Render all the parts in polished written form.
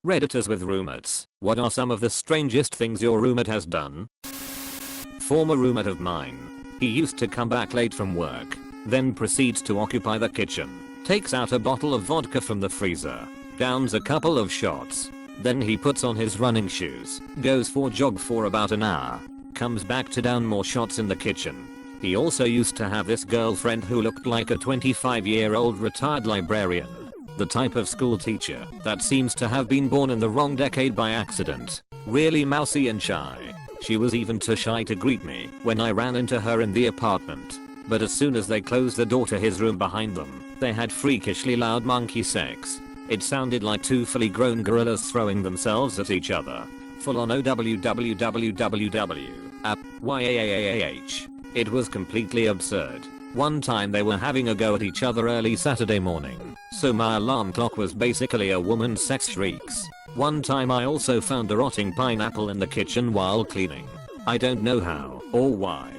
Redditors with roommates. What are some of the strangest things your roommate has done? Former roommate of mine. He used to come back late from work, then proceeds to occupy the kitchen, takes out a bottle of vodka from the freezer, downs a couple of shots, then he puts on his running shoes, goes for a jog for about an hour, comes back to down more shots in the kitchen. He also used to have this girlfriend who looked like a 25-year-old retired librarian. The type of school teacher that seems to have been born in the wrong decade by accident. Really mousy and shy. She was even too shy to greet me when I ran into her in the apartment. But as soon as they closed the door to his room behind them, they had freakishly loud monkey sex. It sounded like two fully grown gorillas throwing themselves at each other. Full on OWWWWW. It was completely absurd. One time they were having a go at each other early Saturday morning, so my alarm clock was basically a woman's sex shrieks. One time I also found a rotting pineapple in the kitchen while cleaning. I don't know how or why.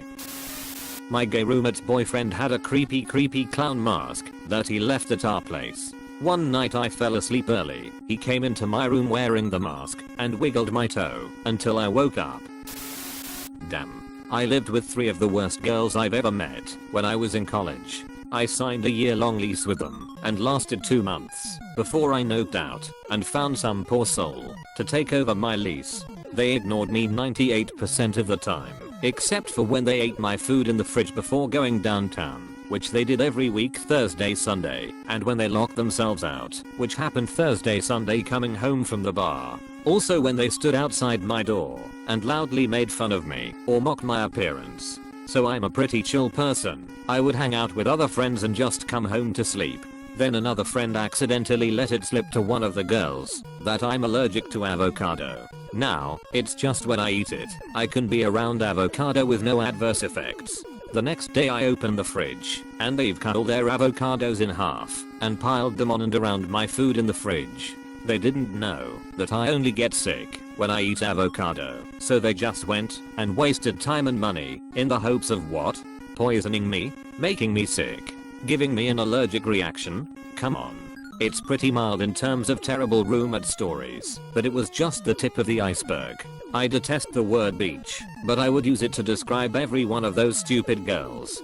My gay roommate's boyfriend had a creepy clown mask that he left at our place. One night I fell asleep early. He came into my room wearing the mask and wiggled my toe until I woke up. Damn. I lived with 3 of the worst girls I've ever met when I was in college. I signed a year-long lease with them and lasted 2 months before I noped out and found some poor soul to take over my lease. They ignored me 98% of the time, except for when they ate my food in the fridge before going downtown, which they did every week Thursday, Sunday, and when they locked themselves out, which happened Thursday, Sunday coming home from the bar. Also when they stood outside my door and loudly made fun of me or mocked my appearance. So I'm a pretty chill person. I would hang out with other friends and just come home to sleep. Then another friend accidentally let it slip to one of the girls that I'm allergic to avocado. Now, it's just when I eat it, I can be around avocado with no adverse effects. The next day I opened the fridge and they've cut all their avocados in half and piled them on and around my food in the fridge. They didn't know that I only get sick when I eat avocado, so they just went and wasted time and money in the hopes of what? Poisoning me? Making me sick? Giving me an allergic reaction? Come on. It's pretty mild in terms of terrible roommate stories, but it was just the tip of the iceberg. I detest the word beach, but I would use it to describe every one of those stupid girls.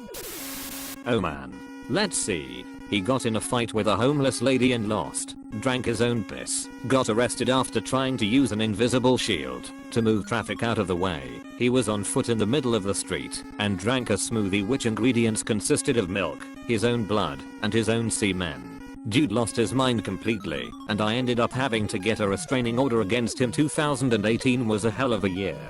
Oh man. Let's see. He got in a fight with a homeless lady and lost, drank his own piss, got arrested after trying to use an invisible shield to move traffic out of the way. He was on foot in the middle of the street and drank a smoothie which ingredients consisted of milk, his own blood, and his own semen. Dude lost his mind completely, and I ended up having to get a restraining order against him. 2018 was a hell of a year.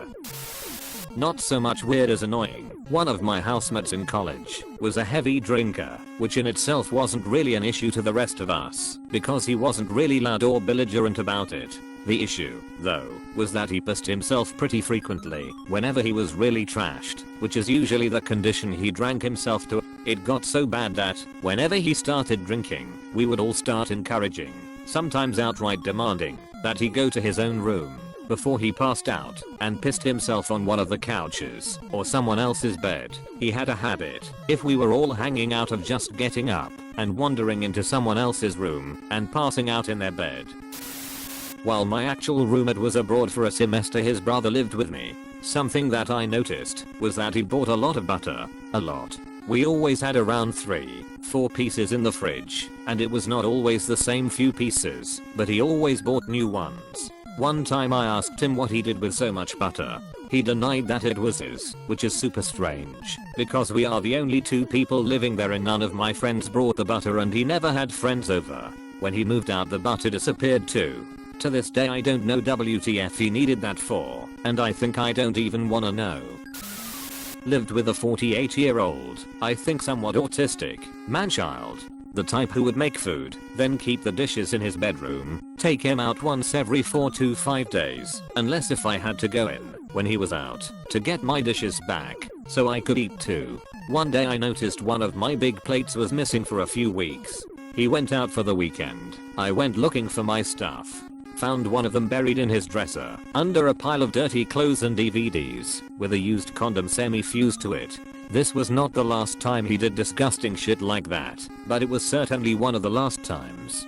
Not so much weird as annoying. One of my housemates in college was a heavy drinker, which in itself wasn't really an issue to the rest of us, because he wasn't really loud or belligerent about it. The issue, though, was that he pissed himself pretty frequently whenever he was really trashed, which is usually the condition he drank himself to. It got so bad that, whenever he started drinking, we would all start encouraging, sometimes outright demanding, that he go to his own room before he passed out and pissed himself on one of the couches or someone else's bed. He had a habit, if we were all hanging out, of just getting up and wandering into someone else's room and passing out in their bed. While my actual roommate was abroad for a semester, his brother lived with me. Something that I noticed was that he bought a lot of butter. A lot. We always had around 3-4 pieces in the fridge, and it was not always the same few pieces, but he always bought new ones. One time I asked him what he did with so much butter. He denied that it was his, which is super strange, because we are the only 2 people living there and none of my friends brought the butter and he never had friends over. When he moved out, the butter disappeared too. To this day I don't know WTF he needed that for, and I think I don't even wanna know. Lived with a 48-year-old, I think somewhat autistic, man-child. The type who would make food, then keep the dishes in his bedroom, take him out once every 4 to 5 days, unless if I had to go in, when he was out, to get my dishes back, so I could eat too. One day I noticed one of my big plates was missing for a few weeks. He went out for the weekend. I went looking for my stuff. Found one of them buried in his dresser, under a pile of dirty clothes and DVDs, with a used condom semi-fused to it. This was not the last time he did disgusting shit like that, but it was certainly one of the last times.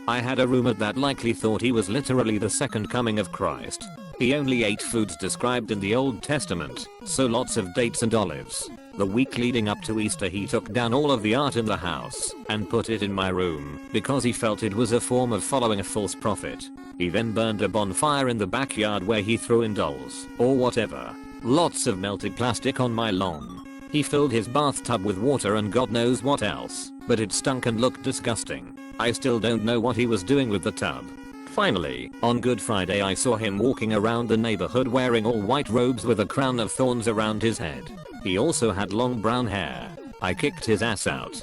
I had a roommate that likely thought he was literally the second coming of Christ. He only ate foods described in the Old Testament, so lots of dates and olives. The week leading up to Easter he took down all of the art in the house and put it in my room because he felt it was a form of following a false prophet. He then burned a bonfire in the backyard where he threw in dolls or whatever. Lots of melted plastic on my lawn. He filled his bathtub with water and God knows what else, but it stunk and looked disgusting. I still don't know what he was doing with the tub. Finally, on Good Friday I saw him walking around the neighborhood wearing all white robes with a crown of thorns around his head. He also had long brown hair. I kicked his ass out.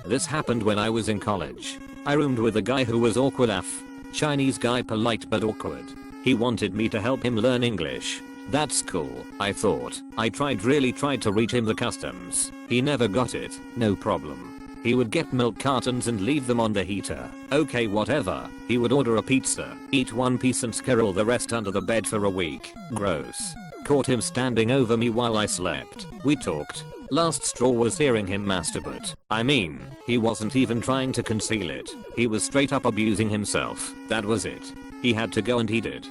This happened when I was in college. I roomed with a guy who was awkward AF. Chinese guy, polite but awkward. He wanted me to help him learn English. That's cool, I thought. I really tried to reach him the customs. He never got it, no problem. He would get milk cartons and leave them on the heater. Okay, whatever. He would order a pizza, eat one piece and squirrel the rest under the bed for a week. Gross. Caught him standing over me while I slept. We talked. Last straw was hearing him masturbate. I mean, he wasn't even trying to conceal it. He was straight up abusing himself. That was it. He had to go and he did.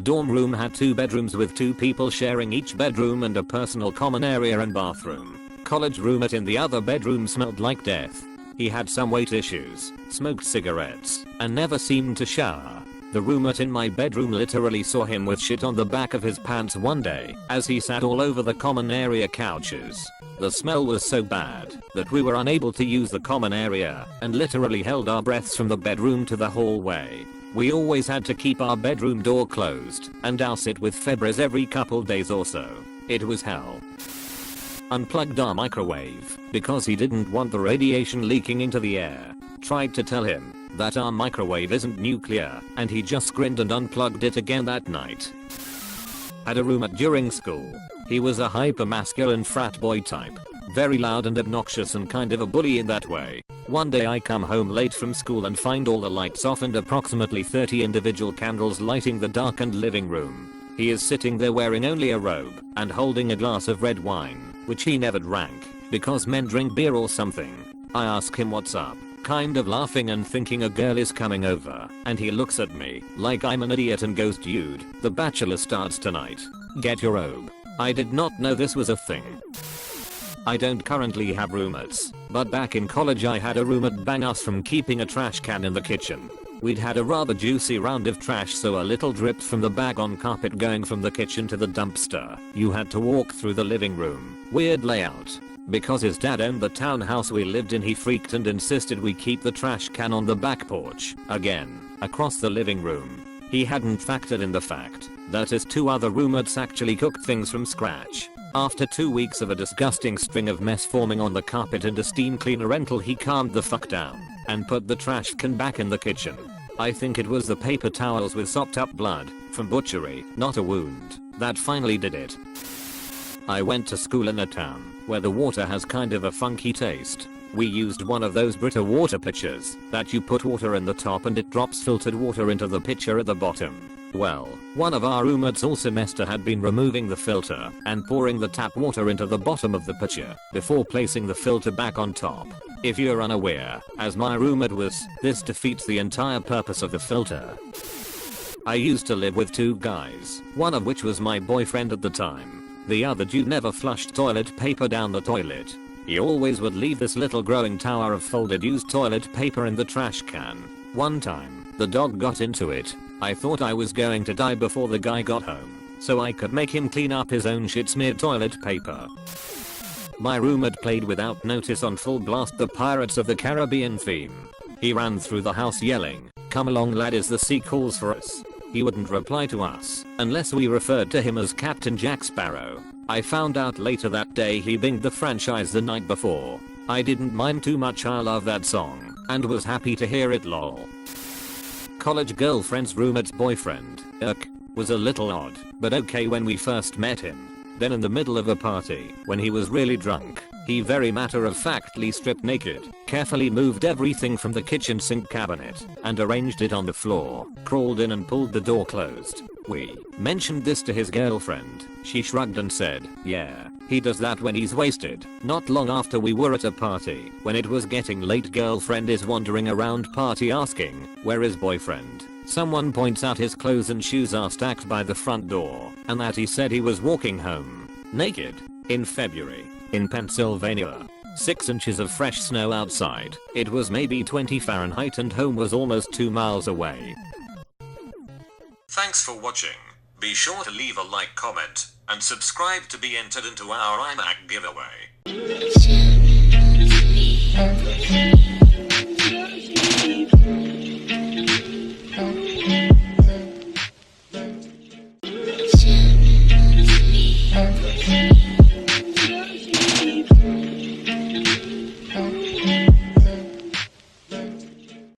Dorm room had 2 bedrooms with 2 people sharing each bedroom and a personal common area and bathroom. College roommate in the other bedroom smelled like death. He had some weight issues, smoked cigarettes, and never seemed to shower. The roommate in my bedroom literally saw him with shit on the back of his pants one day as he sat all over the common area couches. The smell was so bad that we were unable to use the common area and literally held our breaths from the bedroom to the hallway. We always had to keep our bedroom door closed and douse it with Febreze every couple days or so. It was hell. Unplugged our microwave because he didn't want the radiation leaking into the air. Tried to tell him that our microwave isn't nuclear and he just grinned and unplugged it again that night. Had a roommate during school. He was a hyper-masculine frat boy type. Very loud and obnoxious and kind of a bully in that way. One day I come home late from school and find all the lights off and approximately 30 individual candles lighting the darkened living room. He is sitting there wearing only a robe and holding a glass of red wine, which he never drank because men drink beer or something. I ask him what's up, kind of laughing and thinking a girl is coming over, and he looks at me like I'm an idiot and goes, "Dude, The Bachelor starts tonight. Get your robe." I did not know this was a thing. I don't currently have roommates, but back in college I had a roommate ban us from keeping a trash can in the kitchen. We'd had a rather juicy round of trash, so a little dripped from the bag on carpet going from the kitchen to the dumpster. You had to walk through the living room. Weird layout. Because his dad owned the townhouse we lived in, he freaked and insisted we keep the trash can on the back porch, again, across the living room. He hadn't factored in the fact that his 2 other roommates actually cooked things from scratch. After 2 weeks of a disgusting string of mess forming on the carpet and a steam cleaner rental, he calmed the fuck down and put the trash can back in the kitchen. I think it was the paper towels with sopped up blood from butchery, not a wound, that finally did it. I went to school in a town where the water has kind of a funky taste. We used one of those Brita water pitchers that you put water in the top and it drops filtered water into the pitcher at the bottom. Well, one of our roommates all semester had been removing the filter and pouring the tap water into the bottom of the pitcher before placing the filter back on top. If you're unaware, as my roommate was, this defeats the entire purpose of the filter. I used to live with 2 guys, one of which was my boyfriend at the time. The other dude never flushed toilet paper down the toilet. He always would leave this little growing tower of folded used toilet paper in the trash can. One time, the dog got into it. I thought I was going to die before the guy got home, so I could make him clean up his own shit smeared toilet paper. My roommate played without notice on full blast the Pirates of the Caribbean theme. He ran through the house yelling, "Come along laddies, the sea calls for us." He wouldn't reply to us unless we referred to him as Captain Jack Sparrow. I found out later that day he binged the franchise the night before. I didn't mind too much, I love that song and was happy to hear it, lol. College girlfriend's roommate's boyfriend, was a little odd, but okay when we first met him. Then in the middle of a party, when he was really drunk, He very matter-of-factly stripped naked, carefully moved everything from the kitchen sink cabinet, and arranged it on the floor, crawled in and pulled the door closed. We mentioned this to his girlfriend. She shrugged and said, yeah, he does that when he's wasted. Not long after we were at a party. When it was getting late, girlfriend is wandering around party asking, where is boyfriend? Someone points out his clothes and shoes are stacked by the front door, and that he said he was walking home naked in February in Pennsylvania. 6 inches of fresh snow outside. It was maybe 20 Fahrenheit and home was almost 2 miles away. Thanks for watching. Be sure to leave a like, comment, and subscribe to be entered into our iMac giveaway.